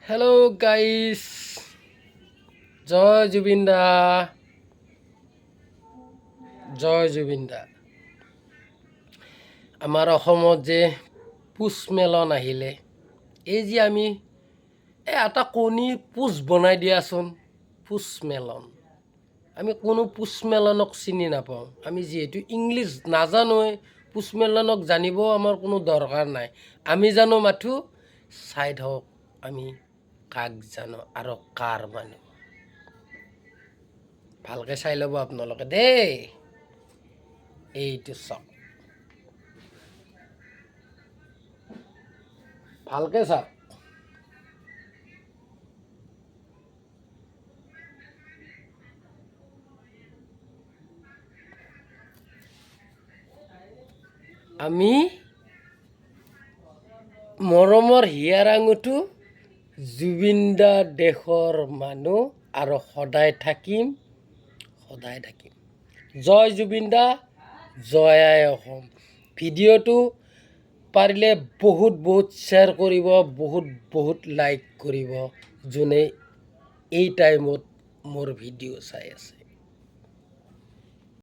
Hello' guys, জয় জুবিন দা, জয় জুবিন দা। আমাৰ অসমত যে পুষ মেলন আহিলে, এই যে আমি এটা কণী পুষ বনাই দিয়াচোন, পুষ মেলন। আমি কোনো পুষ মেলনক চিনি নাপাওঁ। আমি যিহেতু ইংলিছ নাজানোৱে, পুষ মেলনক জানিব আমাৰ কোনো দৰকাৰ নাই। আমি জানো মাথো চাই হওক আমি কাক জানো আৰু কাৰ মানুহ। ভালকৈ চাই ল'ব আপোনালোকে দেই। এইটো চাওক, ভালকৈ চাওক। আমি মৰমৰ হিয়াৰ আঙুঠি জুবিন দা দেশৰ মানুহ আৰু সদায় থাকিম, সদায় থাকিম। জয় জুবিন দা, জয় আই অসম। ভিডিঅ'টো পাৰিলে বহুত শ্বেয়াৰ কৰিব, বহুত লাইক কৰিব, যোনে এই টাইমত মোৰ ভিডিঅ' চাই আছে।